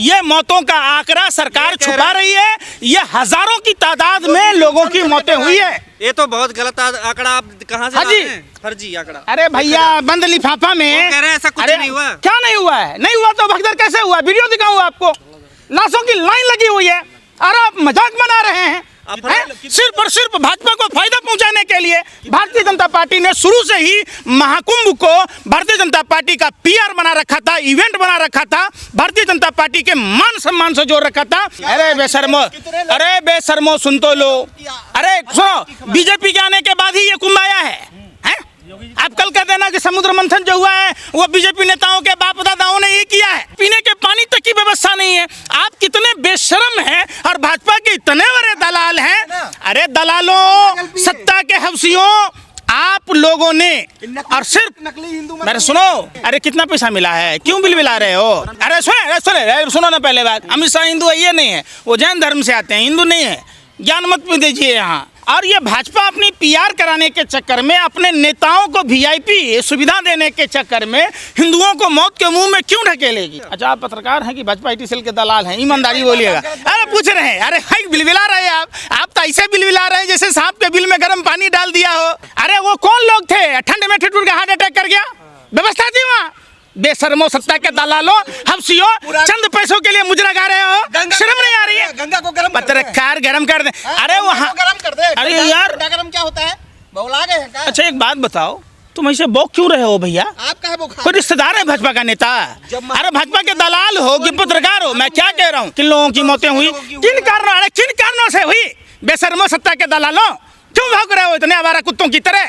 ये मौतों का आंकड़ा सरकार छुपा रही है। ये हजारों की तादाद में लोगों की मौतें हुई है। ये तो बहुत गलत आंकड़ा, आप कहाँ से ला रहे हैं? फर्जी आंकड़ा। अरे भैया बंद लिफाफा में कह रहे हैं ऐसा कुछ नहीं हुआ। क्या नहीं हुआ है? नहीं हुआ तो भगदड़ कैसे हुआ? वीडियो दिखाऊं आपको, लाशों की लाइन लगी हुई है और आप मजाक बना रहे हैं। सिर्फ और सिर्फ भाजपा को फायदा पहुंचाने के लिए भारतीय जनता पार्टी ने शुरू से ही महाकुंभ को भारतीय जनता पार्टी का पीआर बना रखा था, इवेंट बना रखा था, भारतीय जनता पार्टी के मान सम्मान से जोड़ रखा था। अरे बेशर्मो सुन तो लो। अरे सुनो, बीजेपी के आने के बाद ही ये कुंभ आया है। आप कल कह देना कि समुद्र मंथन जो हुआ है वो बीजेपी नेताओं के बाप दादाओं ने ये किया है। पीने के पानी तक की व्यवस्था नहीं है। आप कितने बेशर्म हैं और भाजपा के इतने बड़े दलाल हैं। अरे दलालों, सत्ता के हवसियों, आप लोगों ने और सिर्फ नकली हिंदू। मेरे सुनो, अरे कितना पैसा मिला है? क्यों बिल मिला रहे हो? अरे सुनो ना, पहले बात, अमित शाह हिंदू ये नहीं है, वो जैन धर्म से आते हैं, हिंदू नहीं है। ज्ञान मत में दीजिए यहाँ। और ये भाजपा अपनी पीआर कराने के चक्कर में, अपने नेताओं को वीआईपी सुविधा देने के चक्कर में हिंदुओं को मौत के मुंह में क्यों ढकेलेगी? अच्छा, आप पत्रकार हैं कि भाजपा आईटी सेल के दलाल हैं? ईमानदारी बोलिएगा। अरे पूछ रहे हैं, अरे हाई बिलबिला रहे हैं आप तो ऐसे बिलबिला रहे हैं जैसे सांप के बिल में गर्म पानी डाल दिया हो। अरे वो कौन लोग थे ठंड में ठिठुर के हार्ट अटैक कर गया? व्यवस्था थी वहाँ। बेशर्मो, सत्ता के दलालों, हफ्सियों, चंद पैसों के लिए मुजरा गा रहे हो। शर्म नहीं आ रही है? गंगा को गरम पत्रकार गरम कर दे। अरे वहाँ गरम कर दे। अरे यार, गरम क्या होता है? बौला गए हैं क्या? अच्छा एक बात बताओ, तुम ऐसे बौक क्यों रहे हो भैया? आप कहाँ बौखा? कोई रिश्तेदार है भाजपा का नेता? अरे भाजपा के दलाल हो कि पत्रकार हो? मैं क्या कह रहा हूँ, किन लोगों की मौतें हुई, किन कारणों? अरे किन कारणों से हुई? बेशर्मो, सत्ता के दलालों, क्यों भाग रहे हो इतने आवारा कुत्तों की तरह?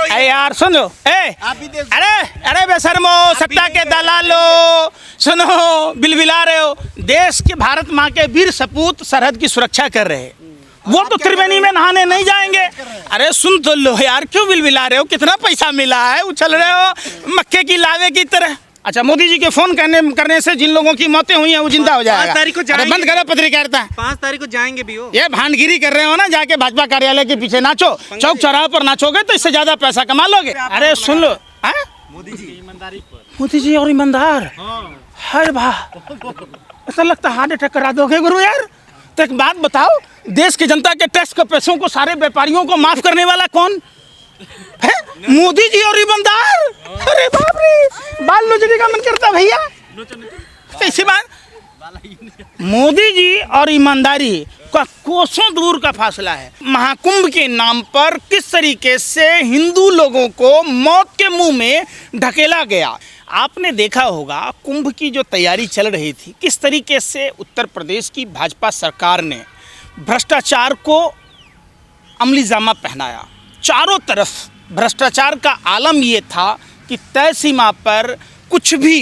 अरे यार सुनो, अरे बेशर्मो, सत्ता के दलालों, सुनो, बिलबिला रहे हो। देश के भारत माँ के वीर सपूत सरहद की सुरक्षा कर रहे हैं, वो तो त्रिवेणी में नहाने नहीं जाएंगे। अरे सुन तो लो यार, क्यों बिलबिला रहे हो? कितना पैसा मिला है? उछल रहे हो मक्के की लावे की तरह। अच्छा, मोदी जी के फोन करने से जिन लोगों की मौतें हुई हैं वो जिंदा हो जाएगा। 5 तारीख को जाएंगे। बंद करो पत्रकारिता। 5 तारीख को जाएंगे भी हो। ये भांडगिरी कर रहे हो ना, जाके भाजपा कार्यालय के पीछे नाचो, चौक चौराहे पर नाचोगे तो इससे ज्यादा पैसा कमा लोगे। अरे सुन लो, मोदी जी ईमानदारी पर, मोदी जी और ईमानदार। हर वाह, ऐसा लगता हार्ट अटैक करा दोगे गुरु यार। तो एक बात बताओ, देश की जनता के टैक्स के पैसों को सारे व्यापारियों को माफ करने वाला कौन है? मोदी जी और ईमानदार। अरे बाप रे, बाल नोचने का मन करता भैया। कैसी बात? मोदी जी और ईमानदारी का कोसों दूर का फासला है। महाकुंभ के नाम पर किस तरीके से हिंदू लोगों को मौत के मुंह में ढकेला गया। आपने देखा होगा कुंभ की जो तैयारी चल रही थी, किस तरीके से उत्तर प्रदेश की भाजपा सरकार ने भ्रष्टाचार को अमली जामा पहनाया। चारों तरफ भ्रष्टाचार का आलम ये था कि तय सीमा पर कुछ भी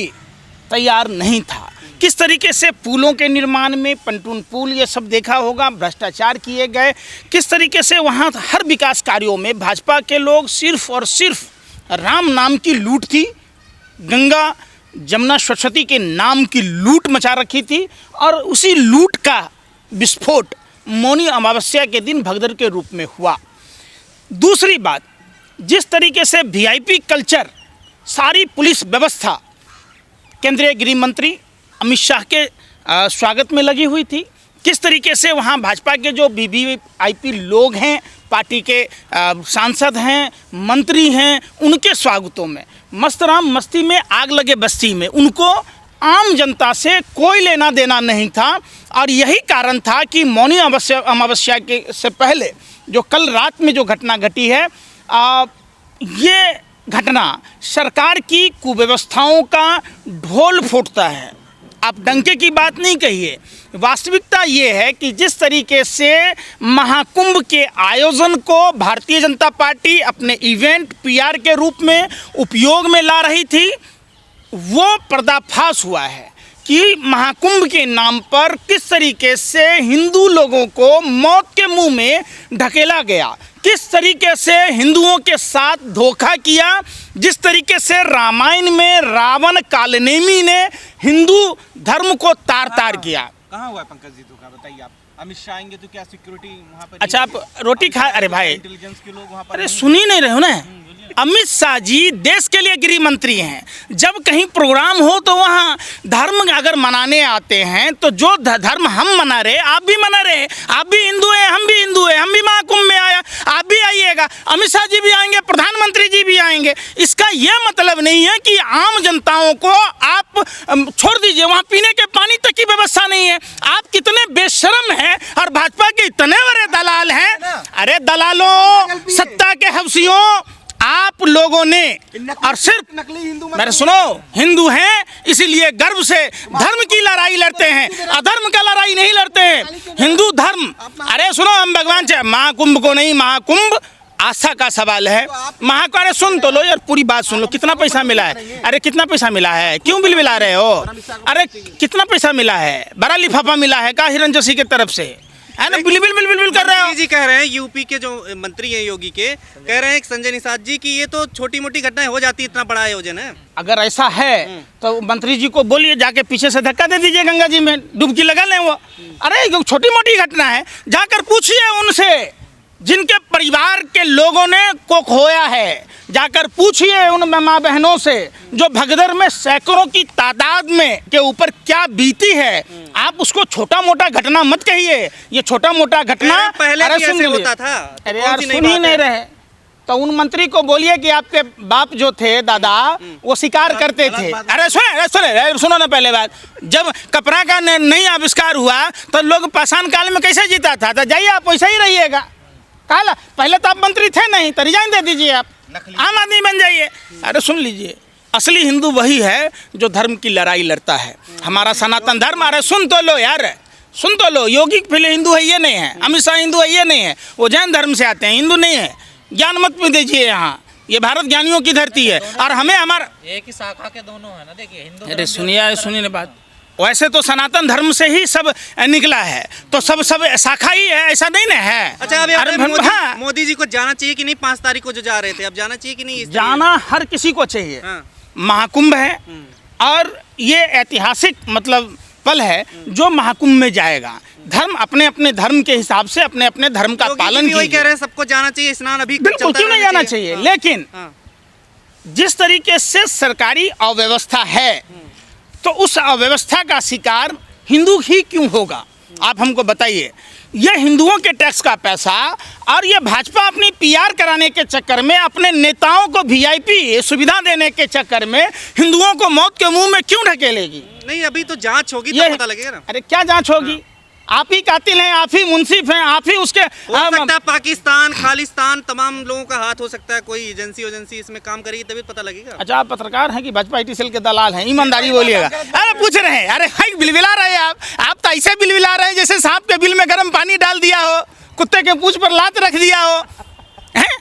तैयार नहीं था। किस तरीके से पुलों के निर्माण में, पंटून पुल ये सब देखा होगा, भ्रष्टाचार किए गए। किस तरीके से वहाँ हर विकास कार्यों में भाजपा के लोग सिर्फ और सिर्फ राम नाम की लूट थी, गंगा जमुना सरस्वती के नाम की लूट मचा रखी थी। और उसी लूट का विस्फोट मौनी अमावस्या के दिन भगदड़ के रूप में हुआ। दूसरी बात, जिस तरीके से वीआईपी कल्चर, सारी पुलिस व्यवस्था केंद्रीय गृह मंत्री अमित शाह के स्वागत में लगी हुई थी, किस तरीके से वहाँ भाजपा के जो वीवीआईपी लोग हैं, पार्टी के सांसद हैं, मंत्री हैं, उनके स्वागतों में मस्त राम मस्ती में आग लगे बस्ती में, उनको आम जनता से कोई लेना देना नहीं था। और यही कारण था कि मौनी अमावस्या के से पहले जो कल रात में जो घटना घटी है, ये घटना सरकार की कुव्यवस्थाओं का ढोल फूटता है। आप डंके की बात नहीं कहिए, वास्तविकता ये है कि जिस तरीके से महाकुंभ के आयोजन को भारतीय जनता पार्टी अपने इवेंट पीआर के रूप में उपयोग में ला रही थी, वो पर्दाफाश हुआ है कि महाकुंभ के नाम पर किस तरीके से हिंदू लोगों को मौत के मुंह में ढकेला गया, किस तरीके से हिंदुओं के साथ धोखा किया, जिस तरीके से रामायण में रावण कालनेमी ने हिंदू धर्म को तार तार किया। कहाँ हुआ पंकज जी धोखा, बताइए आप। अमित शाह आएंगे तो क्या सिक्योरिटी वहाँ पर? अच्छा, आप रोटी खा, अरे भाई इंटेलिजेंस के लोग वहाँ पर, अरे सुन ही नहीं रहे हो ना। अमित शाह जी देश के लिए गृह मंत्री हैं। जब कहीं प्रोग्राम हो तो वहाँ धर्म अगर मनाने आते हैं तो जो धर्म हम मना रहे आप भी मना रहे। आप भी हिंदू हैं, हम भी हिंदू हैं, हम भी महाकुंभ में आया, आप भी आइएगा, अमित शाह जी भी आएंगे, प्रधानमंत्री जी भी आएंगे। इसका यह मतलब नहीं है कि आम जनताओं को आप छोड़ दीजिए, वहाँ पीने के पानी तक की व्यवस्था नहीं है। आप कितने बेशर्म हैं और भाजपा के इतने बड़े दलाल हैं। अरे दलालों, सत्ता के हवसियों, आप लोगों ने और सिर्फ नकली हिंदू मेरे सुनो, हिंदू हैं इसीलिए गर्व से धर्म की लड़ाई लड़ते हैं, अधर्म का लड़ाई नहीं लड़ते हैं। हिंदू धर्म, अरे सुनो, हम भगवान से महाकुंभ को नहीं, महाकुंभ आस्था का सवाल है। महाकार्य सुन तो लो यार, पूरी बात सुन लो। कितना पैसा मिला है? अरे कितना पैसा मिला है? क्यों बिल मिला रहे हो? अरे कितना पैसा मिला है? बड़ा लिफाफा मिला है का हिरन जोशी की तरफ से? है ना, बिल कर रहे हो। जी कह रहे हैं, यूपी के जो मंत्री हैं योगी के, कह रहे हैं संजय निषाद जी की ये तो छोटी मोटी घटनाएं हो जाती, इतना बड़ा आयोजन है। अगर ऐसा है तो मंत्री जी को बोलिए जाके पीछे से धक्का दे दीजिए, गंगा जी में डुबकी लगा लें वो। अरे छोटी मोटी घटना है, जाकर पूछिए उनसे जिनके परिवार के लोगों ने को खोया है। जाकर पूछिए उन माँ बहनों से जो भगदड़ में सैकड़ों की तादाद में के ऊपर क्या बीती है। आप उसको छोटा मोटा घटना मत कहिए, ये छोटा मोटा घटना पहले भी ऐसे होता था। अरे यार सुन ही नहीं रहे तो उन मंत्री को बोलिए कि आपके बाप जो थे दादा वो शिकार करते थे। अरे सुनो ना, पहले बात, जब कपड़ा का नहीं आविष्कार हुआ तो लोग पाषाण काल में कैसे जीता था? तो जाइए आप वैसे ही रहिएगा। काला पहले तो आप मंत्री थे नहीं, तो रिजाइन दे दीजिए, आप आम आदमी बन जाइए। अरे सुन लीजिए, असली हिंदू वही है जो धर्म की लड़ाई लड़ता है, हमारा सनातन धर्म। अरे सुन तो लो यार, सुन तो लो, योगी पहले हिंदू है ये नहीं है, अमित शाह हिंदू है ये नहीं है, वो जैन धर्म से आते हैं, हिंदू नहीं है। ज्ञान मत में दीजिए, यहाँ ये भारत ज्ञानियों की धरती है और हमें हमारा एक ही शाखा के दोनों है ना। देखिए हिंदू, अरे सुनिए ना बात, वैसे तो सनातन धर्म से ही सब निकला है, तो सब शाखा ही है, ऐसा नहीं ना है। अच्छा, अभी मोदी जी को जाना चाहिए कि नहीं? 5 तारीख को जो जा रहे थे, अब जाना चाहिए कि नहीं? जाना हर किसी को चाहिए। महाकुंभ है और ये ऐतिहासिक मतलब पल है जो महाकुंभ में जाएगा। धर्म अपने अपने धर्म के हिसाब से अपने अपने धर्म का पालन कीजिए। कह रहे हैं सबको जाना चाहिए, स्नान अभी बिल्कुल क्यों नहीं जाना चाहिए, लेकिन जिस तरीके से सरकारी अव्यवस्था है तो उस अव्यवस्था का शिकार हिंदू ही क्यों होगा? आप हमको बताइए। ये हिंदुओं के टैक्स का पैसा और ये भाजपा अपनी पीआर कराने के चक्कर में, अपने नेताओं को वीआईपी सुविधा देने के चक्कर में हिंदुओं को मौत के मुंह में क्यों ढकेलेगी? नहीं, अभी तो जांच होगी तो पता लगेगा ना। अरे क्या जांच होगी? आप ही कातिल हैं, आप ही मुंसिफ हैं, आप ही उसके हो सकता है पाकिस्तान, खालिस्तान, तमाम लोगों का हाथ हो सकता है, कोई एजेंसी इसमें काम करेगी तभी पता लगेगा। अच्छा, आप पत्रकार हैं कि भाजपा आईटी सेल के दलाल हैं? ईमानदारी बोलिएगा। अरे पूछ रहे हैं, अरे भाई बिलबिला रहे हैं आप तो ऐसे बिलबिला रहे हैं जैसे सांप के बिल में गर्म पानी डाल दिया हो, कुत्ते के पूंछ पर लात रख दिया हो। हैं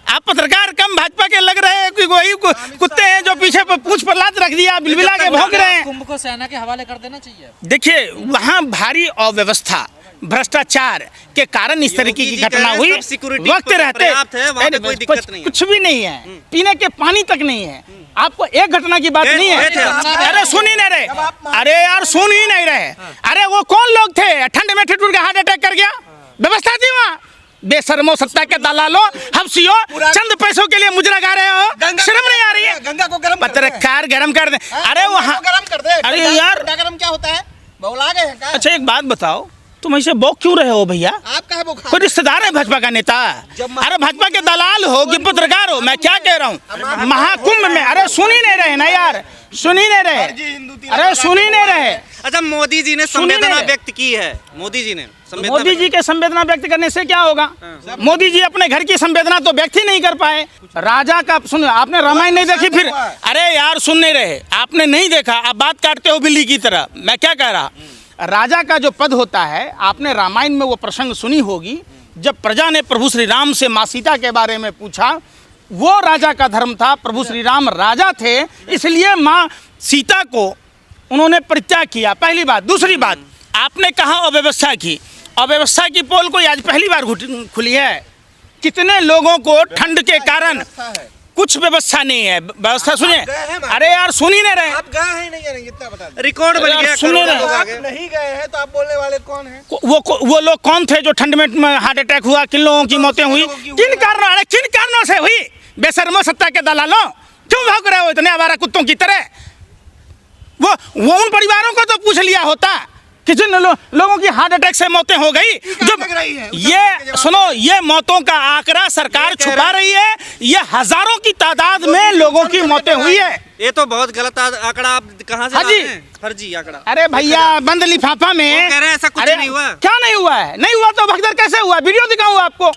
आप पत्रकार कम भाजपा के लग रहे हैं कि वही कुत्ते हैं जो पीछे पर पूंछ पर लात रख दिया, बिलबिला के भौंक रहे हैं। कुंभ को सेना के हवाले कर देना चाहिए। देखिए वहाँ भारी अव्यवस्था, भ्रष्टाचार के कारण इस तरीके की घटना हुई। वक्त रहते कुछ भी नहीं है, पीने के पानी तक नहीं है। आपको एक घटना की बात नहीं है। अरे सुन ही नहीं रहे, अरे यार सुन ही नहीं रहे। अरे वो कौन लोग थे ठंड में ठिठुर के हार्ट अटैक कर गया? व्यवस्था थी वहाँ? बेशर्मो, सत्ता के दलालों, हफ्सियों, चंद पैसों के लिए मुजरा गा रहे हो, शर्म नहीं आ रही है? गंगा को गरम पत्रकार गरम कर दे। अरे वहाँ गरम कर दे। अरे यार गरम क्या होता है? बौला गए हैं? अच्छा एक बात बताओ, तुम ऐसे बौक क्यों रहे हो भैया? आपका है बुखार? कोई रिश्तेदार है भाजपा का नेता? अरे भाजपा के दलाल हो कि पत्रकार हो? मैं क्या कह रहा हूँ महाकुंभ में। अरे सुन ही नहीं रहे ना यार, सुन ही नहीं रहे, अरे सुन ही नहीं रहे। अच्छा, मोदी जी ने संवेदना व्यक्त की है, मोदी जी के संवेदना व्यक्त करने से क्या होगा? मोदी जी अपने घर की संवेदना तो व्यक्त ही नहीं कर पाए। राजा का सुन, आपने रामायण नहीं देखी फिर? अरे यार सुन नहीं रहे, आपने नहीं देखा, आप बात काटते हो बिल्ली की तरह। मैं क्या कह रहा, राजा का जो पद होता है, आपने रामायण में वो प्रसंग सुनी होगी जब प्रजा ने प्रभु श्री राम से माँ सीता के बारे में पूछा। वो राजा का धर्म था, प्रभु श्री राम राजा थे, इसलिए माँ सीता को उन्होंने परित्याग किया। पहली बात। दूसरी बात, आपने कहा अव्यवस्था की, अव्यवस्था की पोल कोई आज पहली बार खुली है? कितने लोगों को ठंड के कारण कुछ व्यवस्था नहीं है। व्यवस्था सुनिए, अरे यार सुन ही नहीं रहे। आप गए हैं नहीं? इतना बता दो। रिकॉर्ड बन गया, सुनिए ना, आप नहीं गए हैं तो आप बोलने वाले कौन हैं? वो लोग कौन थे जो ठंड में हार्ट अटैक हुआ? किन लोगों की मौतें हुई? किन कारणों से हुई? बेशर्मो सत्ता के दलालों, क्यों भौंक रहे हो इतने आवारा कुत्तों की तरह? वो उन परिवारों को तो पूछ लिया होता कि जिन लोगों की हार्ट अटैक से मौतें हो गई। जो ये सुनो, ये मौतों का आंकड़ा सरकार छुपा रही है, ये हजारों की तादाद में लोगों की मौतें हुई है। ये तो बहुत गलत आंकड़ा आप कहाँ से ला रहे हैं? फर्जी आंकड़ा। अरे भैया बंद लिफाफा में वो कह रहे हैं ऐसा कुछ अरे नहीं हुआ। क्या नहीं हुआ है? नहीं हुआ तो भगदड़ कैसे हुआ? वीडियो दिखाऊं आपको,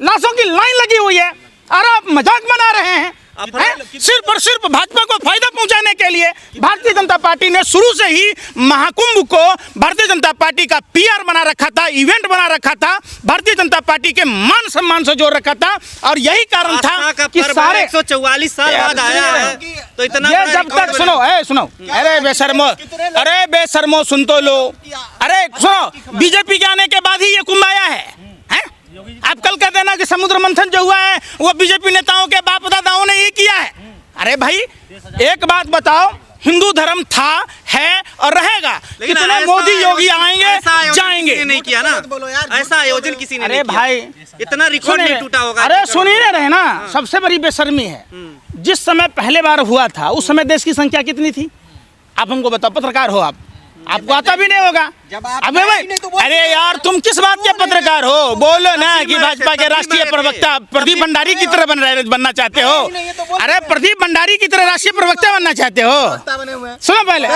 लाशों की लाइन लगी हुई है और आप मजाक बना रहे हैं। सिर्फ और सिर्फ भाजपा को फायदा पहुंचाने के लिए भारतीय जनता पार्टी ने शुरू से ही महाकुंभ को भारतीय जनता पार्टी का पीआर बना रखा था, इवेंट बना रखा था, भारतीय जनता पार्टी के मान सम्मान से जोड़ रखा था। और यही कारण था कि सारे 144 साल बाद आया है, तो इतना ये जब तक सुनो अरे बेशर्मो सुन तो लो, अरे सुनो, बीजेपी के आने के बाद ही ये कुंभ आया है। आप कल कह देना कि समुद्र मंथन जो हुआ है वो बीजेपी नेताओं के बाप दादाओं ने ही किया है। अरे भाई एक बात बताओ, हिंदू धर्म था, है और रहेगा। कितने मोदी योगी आएंगे जाएंगे, नहीं किया ना ऐसा आयोजन किसी ने। अरे भाई इतना रिकॉर्ड नहीं टूटा होगा। अरे सुनिए रहे ना, सबसे बड़ी बेशर्मी है जिस समय पहले बार हुआ था उस समय देश की संख्या कितनी थी? आप हमको बताओ, पत्रकार हो आप, आपको आता भी नहीं होगा। अबे भाई अरे यार तुम किस बात के पत्रकार हो? बोलो ना कि भाजपा के राष्ट्रीय प्रवक्ता प्रदीप भंडारी की तरह बनना चाहते हो। अरे प्रदीप भंडारी की तरह राष्ट्रीय प्रवक्ता बनना चाहते हो? सुनो पहले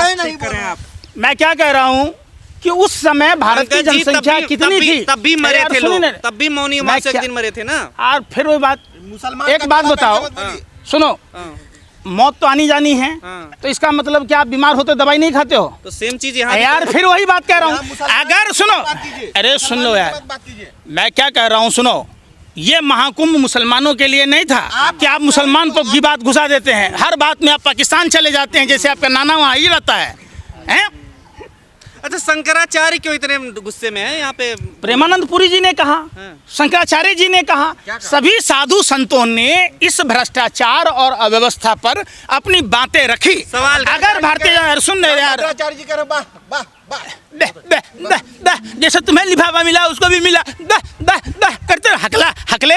मैं क्या कह रहा हूँ कि उस समय भारत की जनसंख्या कितनी थी? तब भी मरे थे लोग, तब भी मौनी अमावस्या के दिन मरे थे ना। और फिर वही बात, एक बात बताओ, सुनो, मौत तो आनी जानी है, तो इसका मतलब क्या आप बीमार होते दवाई नहीं खाते हो? तो सेम चीज यहाँ यार फिर वही बात कह रहा हूँ। अगर सुनो, अरे सुन लो यार, मैं क्या कह रहा हूँ, सुनो, ये महाकुंभ मुसलमानों के लिए नहीं था कि आप मुसलमान को की बात घुसा देते हैं। हर बात में आप पाकिस्तान चले जाते हैं, जैसे आपका नाना वहाँ ही रहता है, हैं? अच्छा, शंकराचार्य क्यों इतने गुस्से में है यहाँ पे? प्रेमानंद पुरी जी ने कहा, शंकराचार्य जी ने कहा, सभी साधु संतों ने इस भ्रष्टाचार और अव्यवस्था पर अपनी बातें रखी। सवाल अगर भारतीय सुन रहे यार, जैसे तुम्हें लिफाफा मिला उसको भी मिला, करते हकले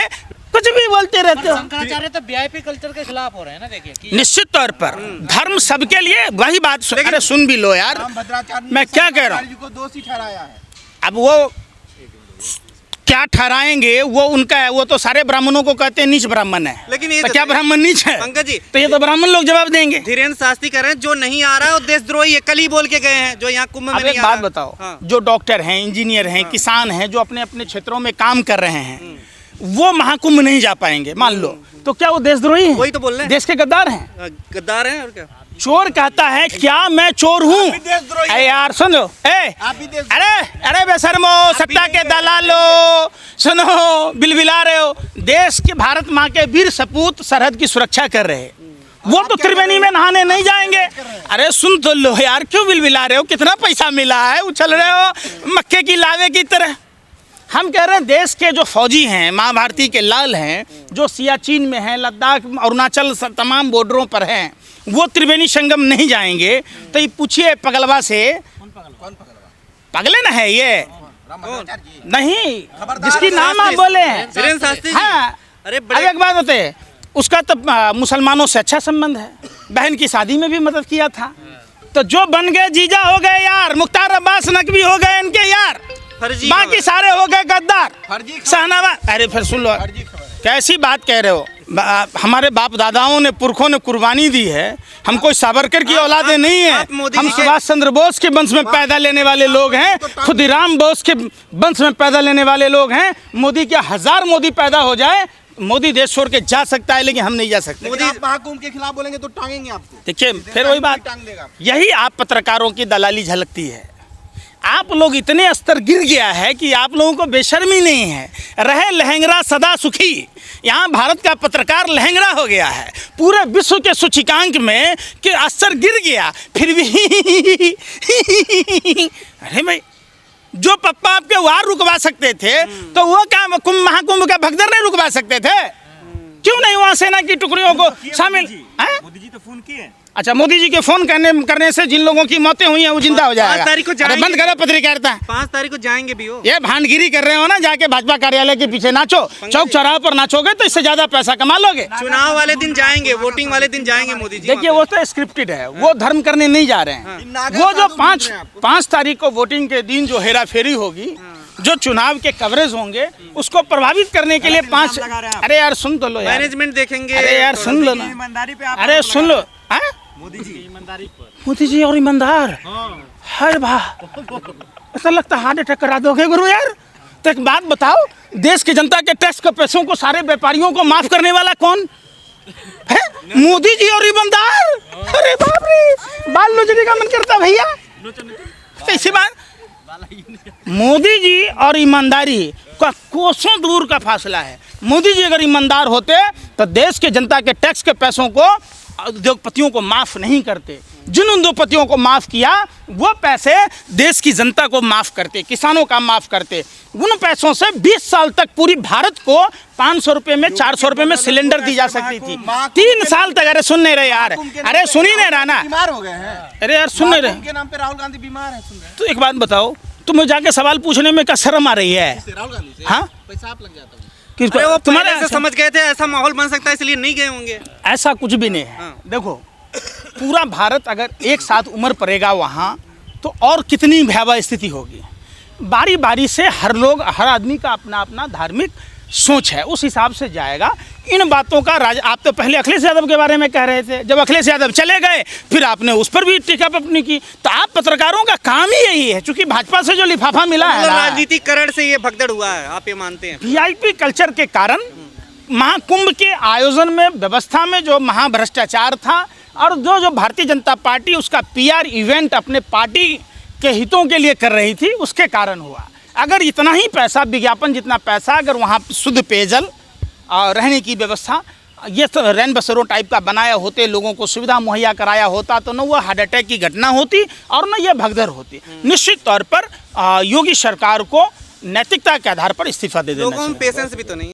कुछ भी बोलते रहते हो। शंकराचार्य तो वीआईपी कल्चर के खिलाफ हो रहे हैं ना, देखिए। निश्चित तौर पर धर्म सबके लिए, वही बात अरे सुन भी लो यार, मैं क्या कह रहा हूँ। दोषी ठहराया है। अब वो क्या ठहराएंगे वो उनका है, वो तो सारे ब्राह्मणों को कहते हैं नीच ब्राह्मण है। लेकिन ये तो क्या ब्राह्मण नीच है? पंकज जी, तो ये तो ब्राह्मण लोग जवाब देंगे। धीरेन्द्र शास्त्री कह रहे हैं जो नहीं आ रहा है वो देशद्रोही है, कल ही बोल के गए हैं, जो यहाँ कुंभ में नहीं एक बात बताओ, जो डॉक्टर हैं, इंजीनियर हैं, किसान हैं, जो अपने अपने क्षेत्रों में काम कर रहे हैं, वो महाकुंभ नहीं जा पाएंगे मान लो, तो क्या वो देशद्रोही हैं? वही तो बोल रहे हैं, देश के गद्दार हैं। गद्दार हैं और क्या? चोर कहता है क्या मैं चोर हूँ? अरे यार सुनो, अरे बेशर्मो सत्ता के दलालो, सुनो, बिलबिला रहे हो। देश के भारत माँ के वीर सपूत सरहद की सुरक्षा कर रहे हैं, वो तो त्रिवेणी में नहाने नहीं जाएंगे। अरे सुन तो लो यार, क्यों बिलबिला रहे हो? कितना पैसा मिला है, उछल रहे हो मक्के की लावे की तरह। हम कह रहे हैं देश के जो फौजी हैं, माँ भारती के लाल हैं, जो सियाचिन में हैं, लद्दाख, अरुणाचल, तमाम बॉर्डरों पर हैं, वो त्रिवेणी संगम नहीं जाएंगे। तो ये पूछिए पगलवा से, पगले ना है ये नहीं, जिसकी नाम आप बोले हैं धीरेन्द्र शास्त्री। हाँ, अरे एक बात होते है, उसका तो मुसलमानों से अच्छा संबंध है, बहन की शादी में भी मदद किया था। तो जो बन गए जीजा हो गए यार, मुख्तार अब्बास नकवी हो गए इनके यार, बाकी सारे हो गए गद्दार, शहनावाज। अरे फिर सुन लो, कैसी बात कह रहे हो? हमारे बाप दादाओं ने, पुरखों ने कुर्बानी दी है। हम कोई सावरकर की औलादे नहीं है, हम सुभाष चंद्र बोस के वंश में पैदा लेने वाले लोग हैं, खुदीराम बोस के वंश में पैदा लेने वाले लोग हैं। मोदी क्या 1000 मोदी पैदा हो जाए, मोदी देश छोड़ के जा सकता है, लेकिन हम नहीं जा सकते। मोदी महाकुंभ के खिलाफ बोलेंगे तो टांगेंगे आपको। देखिए फिर वही बात, यही आप पत्रकारों की दलाली झलकती है। आप लोग इतने स्तर गिर गया है कि आप लोगों को बेशर्मी नहीं है। रहे लहंगरा सदा सुखी, यहाँ भारत का पत्रकार लहंगरा हो गया है, पूरे विश्व के सूचकांक में कि स्तर गिर गया, फिर भी अरे भाई, जो पप्पा आपके वार रुकवा सकते थे तो वो क्या महाकुंभ का भगदड़ नहीं रुकवा सकते थे? क्यों नहीं वहाँ सेना की टुकड़ियों को शामिल? हैं? मोदी जी तो फोन किए। अच्छा, मोदी जी के फोन करने से जिन लोगों की मौतें हुई हैं वो जिंदा हो जाएगा। 5 तारीख को अरे जाएंगे। बंद करो पत्रकारिता। 5 तारीख को जाएंगे भी हो। ये भांडगिरी कर रहे हो ना, जाके भाजपा कार्यालय के पीछे नाचो, चौक चौराहे पर नाचोगे तो इससे ज्यादा पैसा कमा लोगे। चुनाव वाले दिन जाएंगे, वोटिंग वाले दिन जाएंगे मोदी जी। देखिए वो तो स्क्रिप्टेड है, वो धर्म करने नहीं जा रहे हैं। वो जो 5 तारीख को वोटिंग के दिन जो हेरा फेरी होगी, जो चुनाव के कवरेज होंगे, उसको प्रभावित करने के लिए 5। अरे यार सुन तो लो यार, मैनेजमेंट देखेंगे। अरे यार सुन लो ना, ईमानदारी पे आप अरे सुन लो। हैं? मोदी जी ईमानदारी पर। मोदी जी और ईमानदार, हर वाह, ऐसा लगता है हार्ट अटैक करा दोगे गुरु यार। तो एक बात बताओ, देश की जनता के टैक्स के पैसों को सारे व्यापारियों को माफ करने वाला कौन है? मोदी जी और ईमानदार। अरे बाप रे, बाल नोचने का मन करता भैया। कैसी बात? मोदी जी और ईमानदारी का कोसों दूर का फासला है। मोदी जी अगर ईमानदार होते तो देश के जनता के टैक्स के पैसों को उद्योगपतियों को माफ नहीं करते। जिन उद्योगपतियों को माफ किया वो पैसे देश की जनता को माफ करते, किसानों का माफ करते। उन पैसों से 20 साल तक पूरी भारत को 500 रुपये में, 400 रुपये में सिलेंडर दी जा सकती थी। 3 साल तक। अरे सुन नहीं रहे यार, अरे सुन ही नहीं रहा ना। बीमार हो गए हैं। अरे यार सुन नहीं रहे। उनके नाम पे राहुल गांधी बीमार है, सुन रहे हैं। तो एक बात बताओ, तुम्हें जाके सवाल पूछने में क्या शर्म आ रही है? राहुल गांधी से हाँ, पैसा आप लग जाता है। किसको? अरे वो तुम्हारे पहले से समझ गए थे ऐसा माहौल बन सकता है, इसलिए नहीं गए होंगे। ऐसा कुछ भी नहीं है। देखो, पूरा भारत अगर एक साथ उमड़ पड़ेगा वहाँ, तो और कितनी भयावह स्थिति होगी। बारी बारी से हर आदमी का अपना अपना धार्मिक सोच है, उस हिसाब से जाएगा। इन बातों का आप तो पहले अखिलेश यादव के बारे में कह रहे थे, जब अखिलेश यादव चले गए फिर आपने उस पर भी टीका टिप्पणी की। तो आप पत्रकारों का काम ही यही है, क्योंकि भाजपा से जो लिफाफा मिला है ना, राजनीतिकरण से ये भगदड़ हुआ है, आप ये मानते हैं? वीआईपी कल्चर के कारण महाकुंभ के आयोजन में, व्यवस्था में जो महाभ्रष्टाचार था, और जो भारतीय जनता पार्टी उसका पीआर इवेंट अपने पार्टी के हितों के लिए कर रही थी, उसके कारण हुआ। अगर इतना ही पैसा, विज्ञापन जितना पैसा, अगर वहाँ शुद्ध पेयजल और रहने की व्यवस्था, ये तो रैन बसेरों टाइप का बनाया होते, लोगों को सुविधा मुहैया कराया होता, तो न वो हार्ट अटैक की घटना होती और न ये भगदड़ होती। निश्चित तौर पर योगी सरकार को नैतिकता के आधार पर इस्तीफा दे देना चाहिए। लोगों में पेशेंस भी तो नहीं।